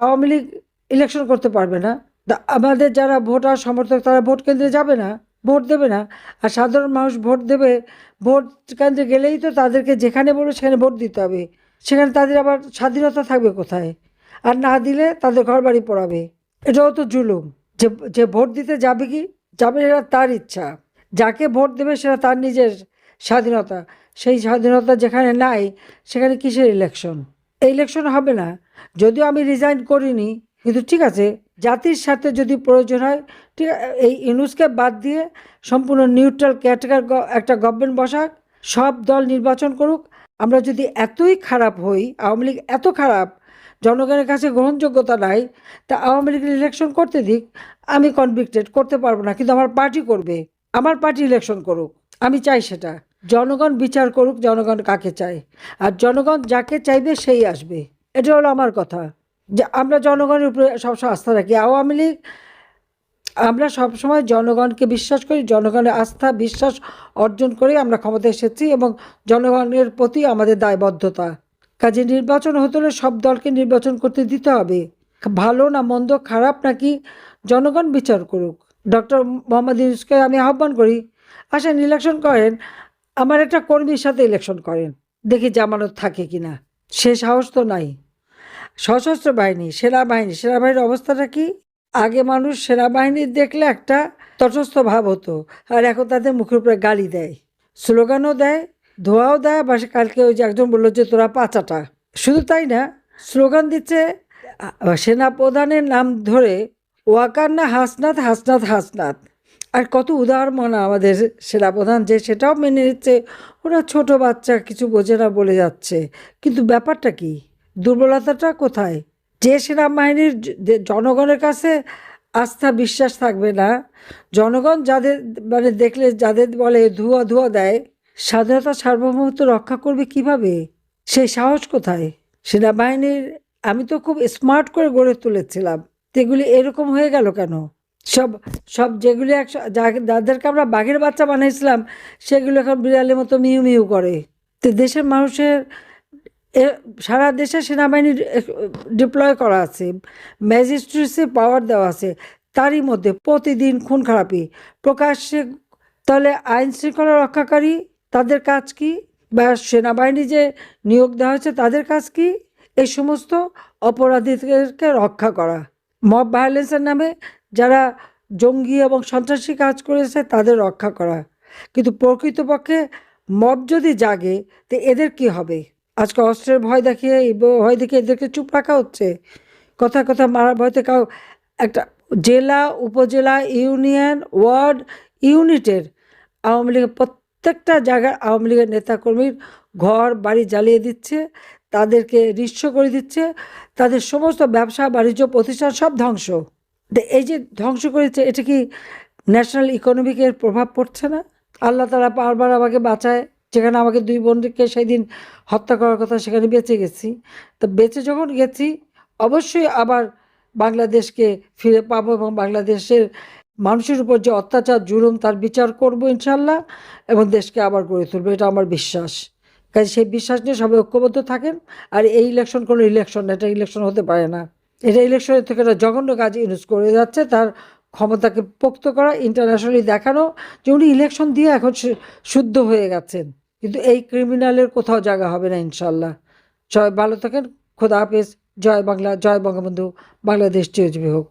Awami League election করতে পারবে না। আমাদের যারা ভোটার সমর্থক তারা ভোট কেন্দ্রে যাবে না, ভোট দেবে না। আর সাধারণ মানুষ ভোট দেবে, ভোট কেন্দ্রে গেলেই তো তাদেরকে যেখানে বলবে সেখানে ভোট দিতে হবে। সেখানে তাদের আবার স্বাধীনতা থাকবে কোথায়? আর না দিলে তাদের ঘর বাড়ি পোড়াবে। এটাও তো জুলুম। যে যে ভোট দিতে যাবে কি যাবে, এটা তার ইচ্ছা। যাকে ভোট দেবে সেটা তার নিজের স্বাধীনতা। সেই স্বাধীনতা যেখানে নাই, সেখানে কিসের ইলেকশন? এই ইলেকশন হবে না। যদিও আমি রিজাইন করিনি, কিন্তু ঠিক আছে, জাতির সাথে যদি প্রয়োজন হয়, ঠিক এই ইউনুসকে বাদ দিয়ে সম্পূর্ণ নিউট্রাল ক্যাটাগর একটা গভর্নমেন্ট বসাক, সব দল নির্বাচন করুক। আমরা যদি এতই খারাপ হই, আওয়ামী লীগ এত খারাপ, জনগণের কাছে গ্রহণযোগ্যতা নাই, তা আওয়ামী লীগের ইলেকশন করতে দিক। আমি কনভিক্টেড, করতে পারবো না, কিন্তু আমার পার্টি করবে। আমার পার্টি ইলেকশন করুক, আমি চাই সেটা। জনগণ বিচার করুক জনগণ কাকে চায়, আর জনগণ যাকে চাইবে সেই আসবে। এটা হলো আমার কথা, যে আমরা জনগণের উপরে সবসময় আস্থা রাখি। আওয়ামী লীগ, আমরা সবসময় জনগণকে বিশ্বাস করি, জনগণের আস্থা বিশ্বাস অর্জন করে আমরা ক্ষমতায় এসেছি, এবং জনগণের প্রতি আমাদের দায়বদ্ধতা। কাজে নির্বাচন হতে হলে সব দলকে নির্বাচন করতে দিতে হবে। ভালো না মন্দ, খারাপ নাকি, জনগণ বিচার করুক। ডক্টর মোহাম্মদ ইউনূসকে আমি আহ্বান করি, আসেন ইলেকশন করেন, আমার একটা কর্মীর সাথে ইলেকশন করেন, দেখি জামানত থাকে কিনা। সে সাহস তো নাই। সশস্ত্র বাহিনী, সেনাবাহিনীর অবস্থাটা কি? আগে মানুষ সেনাবাহিনী দেখলে একটা তটস্থ ভাব হতো, আর এখন তাদের মুখের উপরে গালি দেয়, স্লোগানও দেয়, ধোয়াও দেয়। বা কালকে ওই যে একজন বললো যে তোরা পাচাটা। শুধু তাই না, স্লোগান দিচ্ছে সেনাপ্রধানের নাম ধরে, ওয়াকান্না হাসনাত হাসনাত হাসনাত। আর কত উদাহরণ আমাদের সেনাপ্রধান, যে সেটাও মেনে নিচ্ছে। ওরা ছোট বাচ্চা, কিছু বোঝে না বলে যাচ্ছে, কিন্তু ব্যাপারটা কি? দুর্বলতাটা কোথায়? যে সেনাবাহিনীর জনগণের কাছে আস্থা বিশ্বাস থাকবে না, জনগণ যাদের মানে দেখলে যাদের বলে ধোঁয়া ধোঁয়া দেয়, স্বাধীনতা সার্বভৌমত্ব রক্ষা করবে কিভাবে? সেই সাহস কোথায় সেনাবাহিনীর? আমি তো খুব স্মার্ট করে গড়ে তুলেছিলাম, এগুলি এরকম হয়ে গেল কেন? সব সব যেগুলি যাদেরকে আমরা বাঘের বাচ্চা বানাইছিলাম, সেগুলো এখন বিড়ালের মতো মিউ মিউ করে। তো দেশের মানুষের সারা দেশে সেনাবাহিনী ডিপ্লয় করা আছে, ম্যাজিস্ট্রেসি পাওয়ার দেওয়া আছে, তারই মধ্যে প্রতিদিন খুন খারাপি প্রকাশ্যে। তাহলে আইন শৃঙ্খলা রক্ষাকারী তাদের কাজ কি? বা সেনাবাহিনী যে নিয়োগ দেওয়া হয়েছে তাদের কাজ কি? এই সমস্ত অপরাধীদেরকে রক্ষা করা। মব ভায়োলেন্সের নামে যারা জঙ্গি এবং সন্ত্রাসী কাজ করেছে তাদের রক্ষা করা। কিন্তু প্রকৃতপক্ষে মব যদি জাগে, তো এদের কি হবে? আজকে অস্ত্রের ভয় দেখিয়ে, এই ভয় দেখিয়ে এদেরকে চুপ রাখা হচ্ছে। কথা কথা মারার ভয়তে কাউ একটা জেলা, উপজেলা, ইউনিয়ন, ওয়ার্ড, ইউনিটের আওয়ামী লীগের প্রত্যেকটা জায়গায় আওয়ামী লীগের নেতাকর্মীর ঘর বাড়ি জ্বালিয়ে দিচ্ছে, তাদেরকে নিঃস্ব করে দিচ্ছে, তাদের সমস্ত ব্যবসা বাণিজ্য প্রতিষ্ঠান সব ধ্বংস। এই যে ধ্বংস করেছে, এটা কি ন্যাশনাল ইকোনমিকের প্রভাব পড়ছে না? আল্লাহ তাআলা বারবার আমাকে বাঁচায়। যেখানে আমাকে দুই বোনকে সেই দিন হত্যা করার কথা, সেখানে বেঁচে গেছি। তো বেঁচে যখন গেছি, অবশ্যই আবার বাংলাদেশকে ফিরে পাবো, এবং বাংলাদেশের মানুষের উপর যে অত্যাচার জুলুম তার বিচার করব ইনশাল্লাহ, এবং দেশকে আবার গড়ে তুলবো, এটা আমার বিশ্বাস। কাজে সেই বিশ্বাস নিয়ে সবাই ঐক্যবদ্ধ থাকেন। আর এই ইলেকশন কোনো ইলেকশন না, এটা ইলেকশন হতে পারে না। এটা ইলেকশনের থেকে একটা জঘন্য কাজ ইউজ করে যাচ্ছে, তার ক্ষমতাকে পোক্ত করা, ইন্টারন্যাশনালি দেখানো যে উনি ইলেকশন দিয়ে এখন শুদ্ধ হয়ে গেছেন। কিন্তু এই ক্রিমিনালের কোথাও জায়গা হবে না ইনশাল্লাহ। সবাই ভালো থাকেন। খোদা হাফেজ। জয় বাংলা, জয় বঙ্গবন্ধু। বাংলাদেশ চিরজীবী হোক।